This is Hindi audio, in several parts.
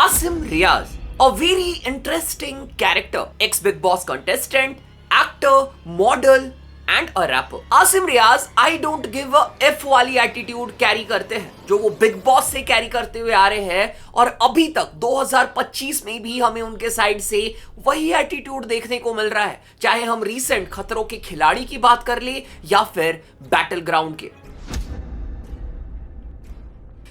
Asim Riaz, a very interesting character, ex-Big Boss contestant, actor, model and a rapper. Asim Riaz I don't give a F वाली एटीट्यूड कैरी करते हैं जो वो बिग बॉस से कैरी करते हुए आ रहे हैं, और अभी तक 2025 में भी हमें उनके साइड से वही एटीट्यूड देखने को मिल रहा है, चाहे हम रीसेंट खतरों के खिलाड़ी की बात कर ले या फिर बैटल ग्राउंड के।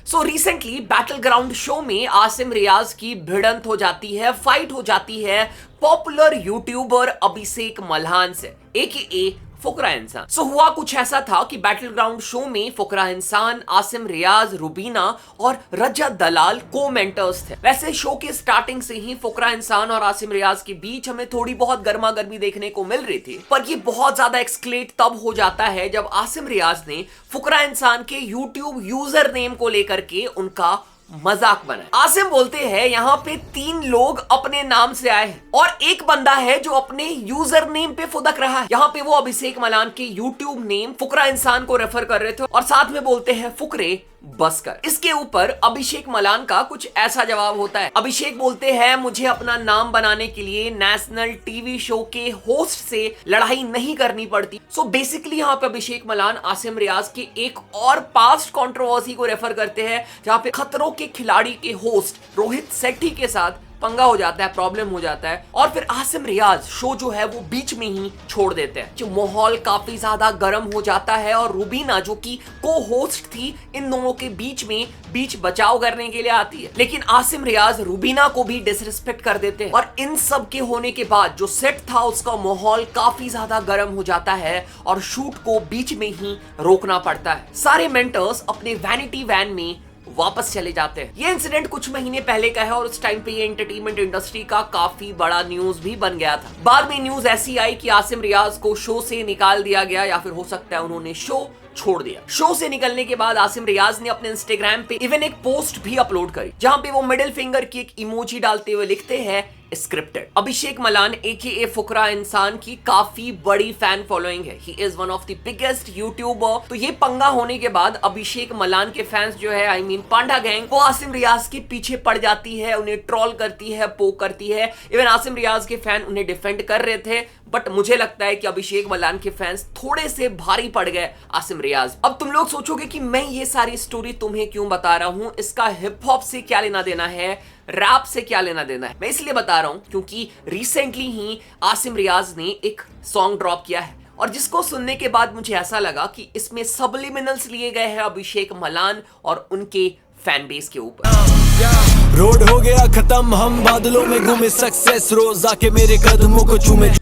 So recently battle ground show में आसिम रियाज की भिड़ंत हो जाती है, फाइट हो जाती है पॉपुलर यूट्यूबर अभिषेक मल्हान से, एके फुकरा इंसान। सो हुआ कुछ ऐसा था कि बैटल ग्राउंड शो में फुकरा इंसान, आसिम रियाज, रुबीना और रजत दलाल को मेंटर्स थे। वैसे शो के स्टार्टिंग से ही फुकरा इंसान और आसिम रियाज के बीच हमें थोड़ी बहुत गर्मा गर्मी देखने को मिल रही थी, पर ये बहुत ज्यादा एक्सक्लेट तब हो जाता है जब आसिम रियाज ने फुकरा इंसान के यूट्यूब यूजर नेम को लेकर के उनका मजाक बनाया। आसिम बोलते हैं यहाँ पे 3 लोग अपने नाम से आए हैं और एक बंदा है जो अपने यूजर नेम पे फुदक रहा है। यहाँ पे वो अभिषेक मलान के यूट्यूब नेम फुकरा इंसान को रेफर कर रहे थे और साथ में बोलते हैं फुकरे बस कर। इसके ऊपर अभिषेक मलान का कुछ ऐसा जवाब होता है। अभिषेक बोलते हैं मुझे अपना नाम बनाने के लिए नेशनल टीवी शो के होस्ट से लड़ाई नहीं करनी पड़ती। सो बेसिकली यहाँ पे अभिषेक मलान आसिम रियाज के एक और पास्ट कंट्रोवर्सी को रेफर करते हैं जहां पे खतरों के खिलाड़ी के होस्ट रोहित सेट्टी के साथ पंगा हो जाता है, प्रॉब्लम हो जाता है, और फिर आसिम रियाज शो जो है वो बीच में ही छोड़ देते हैं। जो माहौल काफी ज्यादा गर्म हो जाता है और रुबीना जो कि को होस्ट थी इन दोनों के बीच में बीच बचाव करने के लिए आती है, लेकिन आसिम रियाज रुबीना को भी डिसरिस्पेक्ट कर देते हैं और इन सब के होने के बाद जो सेट था उसका माहौल काफी ज्यादा गर्म हो जाता है और शूट को बीच में ही रोकना पड़ता है। सारे मेंटर्स अपने वैनिटी वैन में वापस चले जाते हैं। ये इंसिडेंट कुछ महीने पहले का है और उस टाइम पे ये एंटरटेनमेंट इंडस्ट्री का काफी बड़ा न्यूज भी बन गया था। बाद में न्यूज ऐसी आई कि आसिम रियाज को शो से निकाल दिया गया या फिर हो सकता है उन्होंने शो छोड़ दिया। शो से निकलने के बाद आसिम रियाज ने अपने इंस्टाग्राम पे इवन एक पोस्ट भी अपलोड करी जहां पे वो मिडिल फिंगर की एक इमोजी डालते हुए लिखते हैं स्क्रिप्टेड। अभिषेक मलान एके फुकरा इंसान की काफी बड़ी फैन फॉलोइंग है। He is one of the biggest YouTuber. तो ये पंगा होने के बाद अभिषेक मलान के फैंस जो है आई मीन पांडा गैंग, वो आसिम रियाज के पीछे पड़ जाती है, उन्हें ट्रोल करती है, पोक करती है। इवन आसिम रियाज के फैन उन्हें डिफेंड कर रहे थे, बट मुझे लगता है कि अभिषेक मलान के फैंस थोड़े से भारी पड़ गए आसिम रियाज। अब तुम लोग सोचोगे कि मैं ये सारी स्टोरी तुम्हें क्यों बता रहा हूं, इसका हिप हॉप से क्या लेना देना है, रैप से क्या लेना देना है। मैं इसलिए बता रहा हूं क्योंकि रिसेंटली ही आसिम रियाज ने एक सॉन्ग ड्रॉप किया है और जिसको सुनने के बाद मुझे ऐसा लगा कि इसमें सबलिमिनल्स लिए गए हैं अभिषेक मलान और उनके फैन बेस के ऊपर। रोड हो गया खत्म, हम बादलों में घूमे, सक्सेस रोज आके मेरे कदमों को चूमे।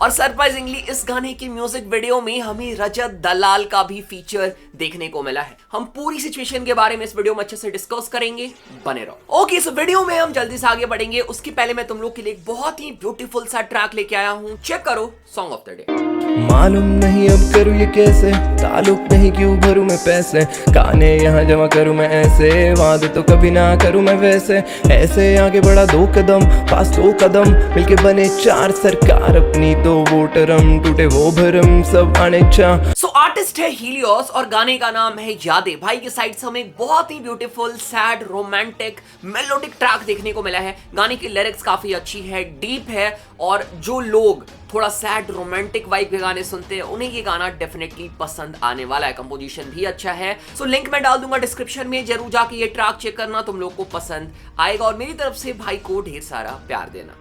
और सरप्राइजिंगली इस गाने की म्यूजिक वीडियो में हमें रजत दलाल का भी फीचर देखने को मिला है। हम पूरी सिचुएशन के बारे में इस वीडियो में अच्छे से डिस्कस करेंगे, बने रहो। ओके, इस वीडियो में हम जल्दी से आगे बढ़ेंगे। उसके पहले मैं तुम लोग के लिए एक बहुत ही ब्यूटीफुल सा ट्रैक लेके आया हूं, चेक करो सॉन्ग ऑफ द डे। मालूम नहीं अब करूँ ये कैसे, ताल्लुक नहीं क्यों भरूँ मैं पैसे, गाने यहाँ जमा करूँ मैं ऐसे, वादे तो कभी ना करूँ मैं वैसे, ऐसे आगे बढ़ा 2 कदम, पास 2 कदम, मिलके बने 4 सरकार अपनी तो वोटर हम, टूटे वो भरम सब अनिच्छा। सो आर्टिस्ट है हीलियोस और गाने का नाम है यादें। भाई के साइड से हमें बहुत ही beautiful, sad, romantic, melodic track देखने को मिला है। गाने की लिरिक्स काफी अच्छी है, डीप है, और जो लोग थोड़ा सैड रोमांटिक वाइब के गाने सुनते हैं उन्हें ये गाना डेफिनेटली पसंद आने वाला है। कंपोजिशन भी अच्छा है। सो लिंक मैं डाल दूंगा डिस्क्रिप्शन में, जरूर जाके ये ट्रैक चेक करना, तुम लोग को पसंद आएगा। और मेरी तरफ से भाई को ढेर सारा प्यार देना।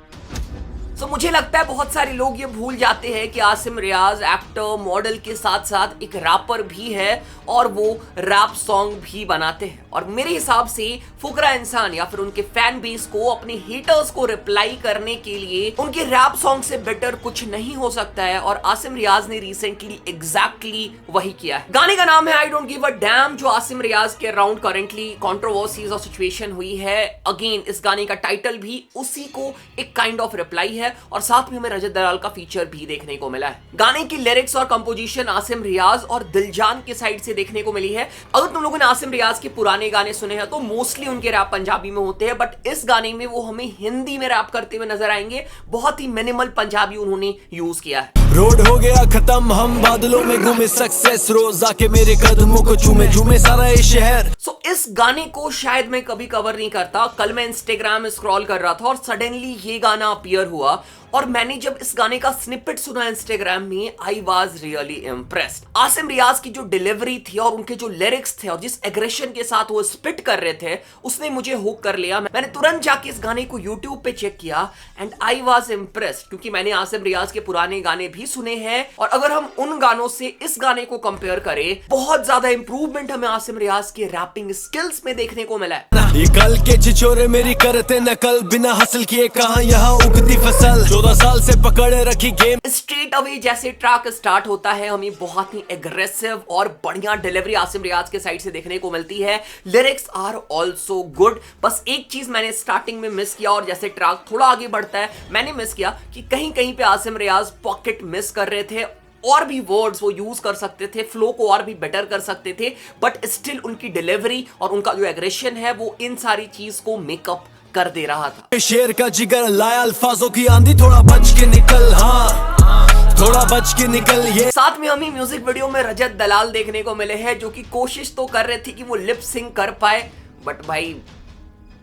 तो मुझे लगता है बहुत सारे लोग ये भूल जाते हैं कि आसिम रियाज एक्टर, मॉडल के साथ साथ एक रैपर भी है और वो रैप सॉन्ग भी बनाते हैं। और मेरे हिसाब से फुकरा इंसान या फिर उनके फैन बेस को अपने हेटर्स को रिप्लाई करने के लिए उनके रैप सॉन्ग से बेटर कुछ नहीं हो सकता है, और आसिम रियाज ने रिसेंटली एग्जैक्टली वही किया है। गाने का नाम है आई डोंट गिव अ डैम, जो आसिम रियाज के अराउंड करेंटली कंट्रोवर्सीज और सिचुएशन हुई है। अगेन इस गाने का टाइटल भी उसी को एक काइंड ऑफ रिप्लाई है। है और साथ में हमें रजत दलाल का फीचर भी देखने को मिला है। गाने की लिरिक्स और कंपोजिशन आसिम रियाज और दिलजान की साइड से देखने को मिली है। अगर तुम लोगों ने आसिम रियाज के पुराने गाने सुने हैं तो मोस्टली उनके रैप पंजाबी में होते हैं, बट इस गाने में वो हमें हिंदी में रैप करते हुए नजर आएंगे। बहुत ही मिनिमल पंजाबी उन्होंने यूज किया है। रोड हो गया खत्म, हम बादलों में घूमे, सक्सेस रोज आके मेरे कदमों को चूमे, झूमे सारा ये शहर। सो इस गाने को शायद मैं कभी कवर नहीं करता। कल मैं इंस्टाग्राम स्क्रॉल कर रहा था और सडनली ये गाना अपीयर हुआ और मैंने जब इस गाने का स्निपेट सुना इंस्टाग्राम में, I was really impressed. Asim Riaz की जो डिलीवरी थी और उनके जो लिरिक्स थे और जिस एग्रेशन के साथ वो स्पिट कर रहे थे, उसने मुझे हुक कर लिया। मैंने तुरंत जाके इस गाने को यूट्यूब पे चेक किया एंड आई वाज इम्प्रेस्ड, क्योंकि मैंने आसिम रियाज के पुराने गाने भी सुने हैं और अगर हम उन गानों से इस गाने को कंपेयर करें, बहुत ज्यादा इंप्रूवमेंट हमें आसिम रियाज के रैपिंग स्किल्स में देखने को मिला है। ये कल के छिछोरे मेरी करते नकल, बिना हासिल किए कहां यहां उगती फसल, 14 साल से पकड़े रखी गेम। स्ट्रेट अवे जैसे ट्रैक स्टार्ट होता है, हमें बहुत ही एग्रेसिव और बढ़िया डिलीवरी आसिम रियाज के साइड से देखने को मिलती है। Lyrics are also good. बस एक चीज मैंने स्टार्टिंग में मिस किया और जैसे ट्रैक थोड़ा आगे बढ़ता है मैंने मिस किया कि कहीं कहीं पे आसिम रियाज पॉकेट मिस कर रहे थे। और भी वर्ड्स वो यूज कर सकते थे, फ्लो को और भी बेटर कर सकते थे, बट स्टिल उनकी डिलीवरी और उनका जो एग्रेशन है वो इन सारी चीज को मेकअप कर दे रहा था। शेर का जिगर लाया अल्फाजों की आंधी, थोड़ा बच के निकल, हाँ थोड़ा बच के निकल। ये साथ में हमें म्यूजिक वीडियो में रजत दलाल देखने को मिले हैं जो कि कोशिश तो कर रहे थे कि वो लिप सिंक कर पाए, बट भाई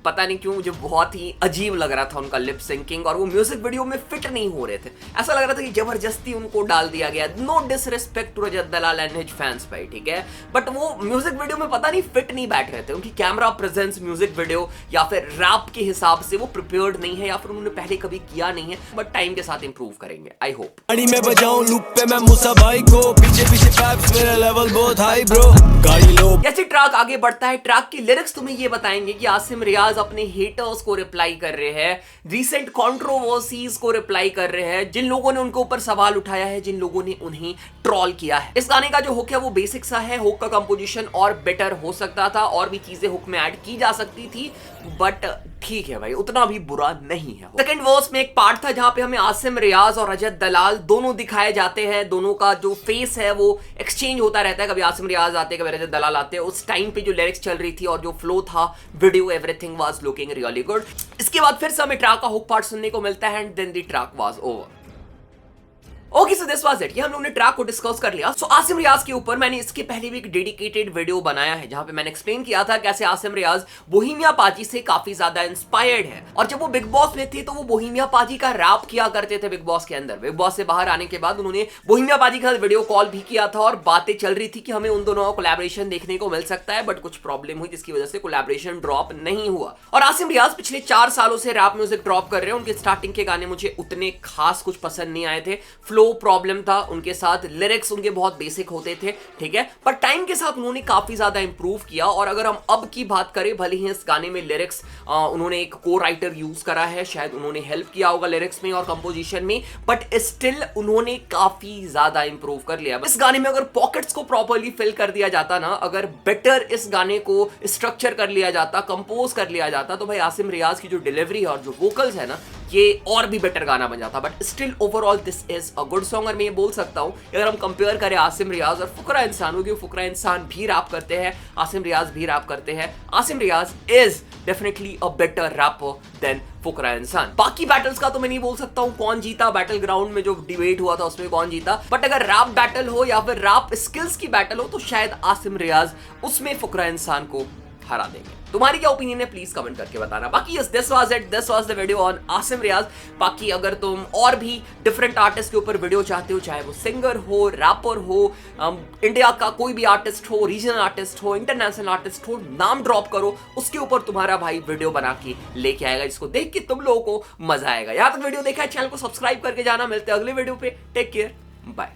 पता नहीं क्यों मुझे बहुत ही अजीब लग रहा था उनका लिप सिंकिंग और वो म्यूजिक वीडियो में फिट नहीं हो रहे थे। ऐसा लग रहा था कि जबरदस्ती उनको डाल दिया गया। No disrespect to Rajat Dalal and his fans भाई, ठीक है, बट वो म्यूजिक वीडियो में पता नहीं फिट नहीं बैठ रहे थे। उनकी कैमरा प्रेजेंस म्यूजिक वीडियो या फिर रैप के हिसाब से वो प्रिपेयर्ड नहीं है या फिर उन्होंने पहले कभी किया नहीं है, बट टाइम के साथ इंप्रूव करेंगे आई होप। गाड़ी में बजाऊं लूप पे मैं मूसा भाई को, पीछे पीछे पैप्स मेरा लेवल बहुत हाई ब्रो, गाड़ी लो। जैसे ट्रैक आगे बढ़ता है, ट्रैक की लिरिक्स तुम्हें ये बताएंगे कि आसिम रियाज अपने हेटर्स को रिप्लाई कर रहे हैं, रीसेंट कंट्रोवर्सीज को रिप्लाई कर रहे हैं, जिन लोगों ने उनके ऊपर सवाल उठाया है, जिन लोगों ने उन्हें ट्रोल किया है। इस गाने का जो हुक है वो बेसिक सा है। हुक का कंपोजिशन और बेटर हो सकता था, और भी चीजें हुक में ऐड की जा सकती थी, बट ठीक है भाई, उतना भी बुरा नहीं है। सेकंड वर्स में एक पार्ट था जहां पे हमें आसिम रियाज और रजत दलाल दोनों दिखाए जाते हैं। दोनों का जो फेस है वो एक्सचेंज होता रहता है, कभी आसिम रियाज आते कभी रजत दलाल आते। उस टाइम पे जो लिरिक्स चल रही थी और जो फ्लो था video, everything was looking really good. इसके बाद फिर से हमें ट्रैक का हुक पार्ट सुनने को मिलता है and then the track was over. Okay so this was it. ये हम लोगों ने ट्रैक को डिस्कस कर लिया। सो आसिम रियाज के ऊपर मैंने इसके पहले भी एक डेडिकेटेड वीडियो बनाया है जहां पे मैंने एक्सप्लेन किया था कैसे आसिम रियाज बोहेमिया पाजी से काफी ज्यादा इंस्पायर्ड है, और जब वो बिग बॉस में थे तो वो बोहेमिया पाजी का रैप किया करते थे बिग बॉस के अंदर। बिग बॉस से बाहर आने के बाद उन्होंने बोहेमिया पाजी के साथ वीडियो कॉल भी किया था और बातें चल रही थी कि हमें उन दोनों का कोलैबोरेशन देखने को मिल सकता है, बट कुछ प्रॉब्लम हुई जिसकी वजह से कोलैबोरेशन ड्रॉप नहीं हुआ। और आसिम रियाज पिछले 4 सालों से रैप म्यूजिक ड्रॉप कर रहे हैं। उनके स्टार्टिंग के गाने मुझे उतने खास कुछ पसंद नहीं आए थे, फ्लो प्रॉब्लम था उनके साथ, लिरिक्स उनके बहुत बेसिक होते थे, ठीक है, पर टाइम के साथ उन्होंने काफी ज्यादा इंप्रूव किया। और अगर हम अब की बात करें, भले ही इस गाने में लिरिक्स उन्होंने एक को राइटर यूज करा है, शायद उन्होंने हेल्प किया होगा लिरिक्स में और कंपोजिशन में, बट स्टिल उन्होंने काफी ज्यादा इंप्रूव कर लिया। इस गाने में अगर पॉकेट्स को प्रॉपर्ली फिल कर दिया जाता ना, अगर बेटर इस गाने को स्ट्रक्चर कर लिया जाता, कंपोज कर लिया जाता, तो भाई आसिम रियाज की जो डिलीवरी और जो वोकल्स है ना, ये और भी बेटर गाना बन जाता। But still overall this is a good song. और मैं ये बोल सकता हूं अगर हम कंपेयर करें आसिम रियाज और फुकरा इंसान, क्योंकि फुकरा इंसान भी रैप करते हैं, आसिम रियाज भी रैप करते हैं, Asim Riaz is definitely a better rapper than Fukra Insaan. बाकी बैटल्स का तो मैं नहीं बोल सकता हूं कौन जीता, बैटल ग्राउंड में जो डिबेट हुआ था उसमें कौन जीता, बट अगर रैप बैटल हो या फिर रैप स्किल्स की बैटल हो तो शायद आसिम रियाज उसमें फुकरा इंसान को हरा देंगे। तुम्हारी क्या ओपिनियन है प्लीज कमेंट करके बताना। बाकी yes, this was it, this was the video on Asim Riaz. बाकी अगर तुम और भी डिफरेंट आर्टिस्ट के ऊपर वीडियो चाहते हो, चाहे वो सिंगर हो, रैपर हो, इंडिया का कोई भी आर्टिस्ट हो, रीजनल आर्टिस्ट हो, इंटरनेशनल आर्टिस्ट हो, नाम ड्रॉप करो, उसके ऊपर तुम्हारा भाई वीडियो बना के लेके आएगा, जिसको देख के तुम लोगों को मजा आएगा। यहाँ तक वीडियो देखा है, चैनल को सब्सक्राइब करके जाना। मिलते हैं अगले वीडियो पे, टेक केयर, बाय।